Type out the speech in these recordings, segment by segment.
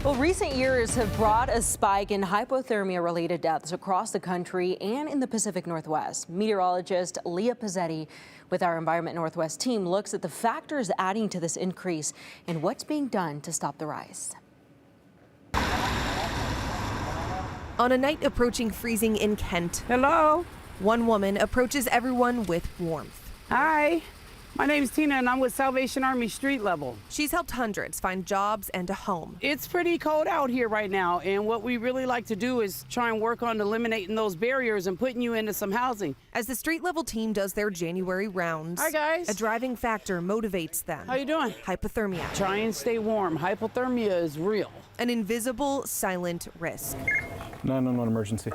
Well, recent years have brought a spike in hypothermia-related deaths across the country and in the Pacific Northwest. Meteorologist Leah Pizzetti with our Environment Northwest team looks at the factors adding to this increase and what's being done to stop the rise. On a night approaching freezing in Kent, Hello. one woman approaches everyone with warmth. Hi. My name's Tina and I'm with Salvation Army Street Level. She's helped hundreds find jobs and a home. It's pretty cold out here right now, and what we really like to do is try and work on eliminating those barriers and putting you into some housing. As the street level team does their January rounds, Hi guys. a driving factor motivates them. How you doing? Hypothermia. Try and stay warm. Hypothermia is real. An invisible, silent risk. 911 emergency.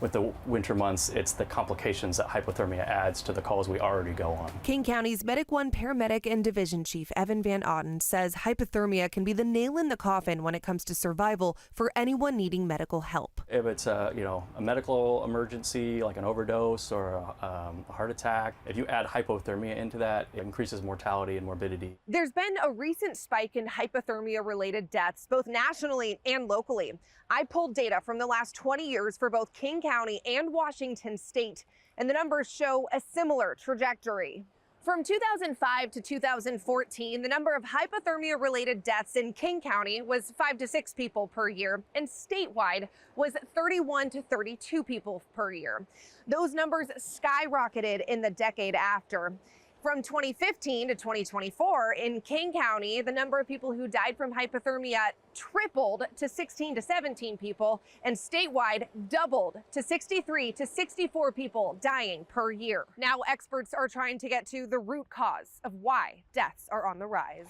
With the winter months, it's the complications that hypothermia adds to the calls we already go on. King County's Medic 1 paramedic and division chief Evan Van Auden says hypothermia can be the nail in the coffin when it comes to survival for anyone needing medical help. If it's a medical emergency like an overdose or a heart attack, if you add hypothermia into that, it increases mortality and morbidity. There's been a recent spike in hypothermia-related deaths, both nationally and locally. I pulled data from the last 20 years for both King County and Washington State, and the numbers show a similar trajectory. From 2005 to 2014, the number of hypothermia-related deaths in King County was 5 to 6 people per year, and statewide was 31 to 32 people per year. Those numbers skyrocketed in the decade after. From 2015 to 2024, in King County, the number of people who died from hypothermia tripled to 16 to 17 people, and statewide doubled to 63 to 64 people dying per year. Now experts are trying to get to the root cause of why deaths are on the rise.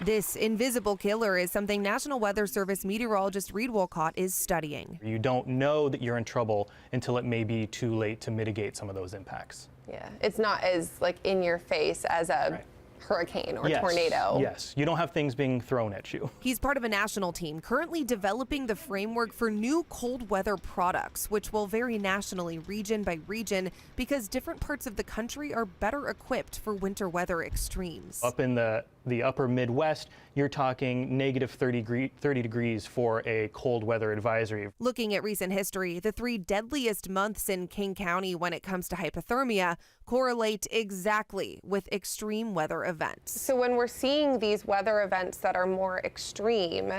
This invisible killer is something National Weather Service meteorologist Reed Wolcott is studying. You don't know that you're in trouble until it may be too late to mitigate some of those impacts. Yeah, it's not as in your face as a hurricane or tornado. Yes, you don't have things being thrown at you. He's part of a national team currently developing the framework for new cold weather products, which will vary nationally, region by region, because different parts of the country are better equipped for winter weather extremes. Up in the upper Midwest, you're talking negative 30 degrees for a cold weather advisory. Looking at recent history, the 3 deadliest months in King County when it comes to hypothermia correlate exactly with extreme weather events. So when we're seeing these weather events that are more extreme,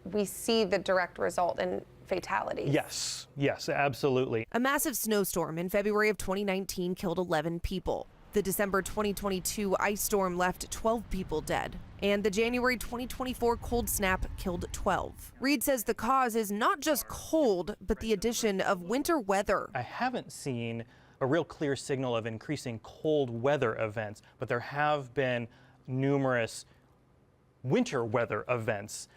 we see the direct result in fatalities. Yes, absolutely. A massive snowstorm in February of 2019 killed 11 people. The December 2022 ice storm left 12 people dead, and the January 2024 cold snap killed 12. Reed says the cause is not just cold, but the addition of winter weather. I haven't seen a real clear signal of increasing cold weather events, but there have been numerous winter weather events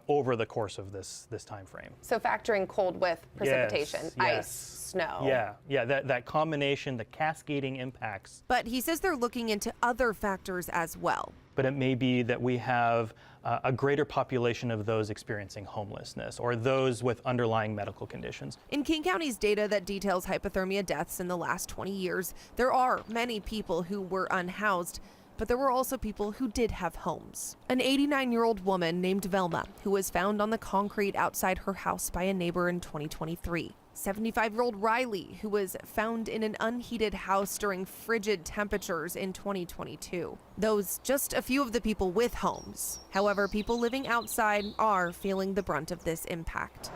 over the course of this time frame. So factoring cold with precipitation, ice, snow. Yeah, that combination, the cascading impacts. But he says they're looking into other factors as well. But it may be that we have a greater population of those experiencing homelessness or those with underlying medical conditions. In King County's data that details hypothermia deaths in the last 20 years, there are many people who were unhoused, but there were also people who did have homes. An 89-year-old woman named Velma, who was found on the concrete outside her house by a neighbor in 2023. 75-year-old Riley, who was found in an unheated house during frigid temperatures in 2022. Those just a few of the people with homes. However, people living outside are feeling the brunt of this impact.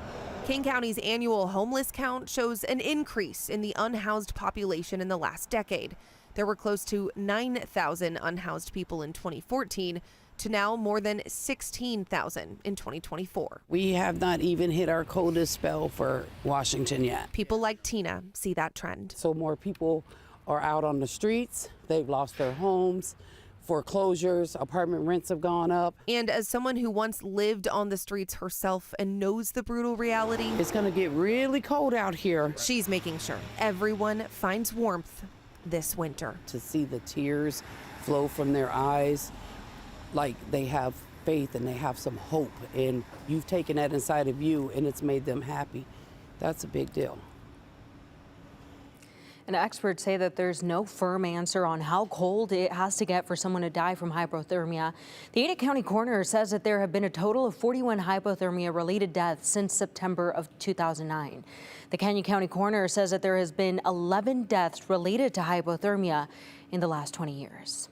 King County's annual homeless count shows an increase in the unhoused population in the last decade. There were close to 9,000 unhoused people in 2014 to now more than 16,000 in 2024. We have not even hit our coldest spell for Washington yet. People like Tina see that trend. So more people are out on the streets. They've lost their homes. Foreclosures, apartment rents have gone up. And as someone who once lived on the streets herself and knows the brutal reality, It's going to get really cold out here. she's making sure everyone finds warmth this winter. To see the tears flow from their eyes, like they have faith and they have some hope, and you've taken that inside of you and it's made them happy. That's a big deal. And experts say that there's no firm answer on how cold it has to get for someone to die from hypothermia. The Ada County coroner says that there have been a total of 41 hypothermia-related deaths since September of 2009. The Canyon County coroner says that there has been 11 deaths related to hypothermia in the last 20 years.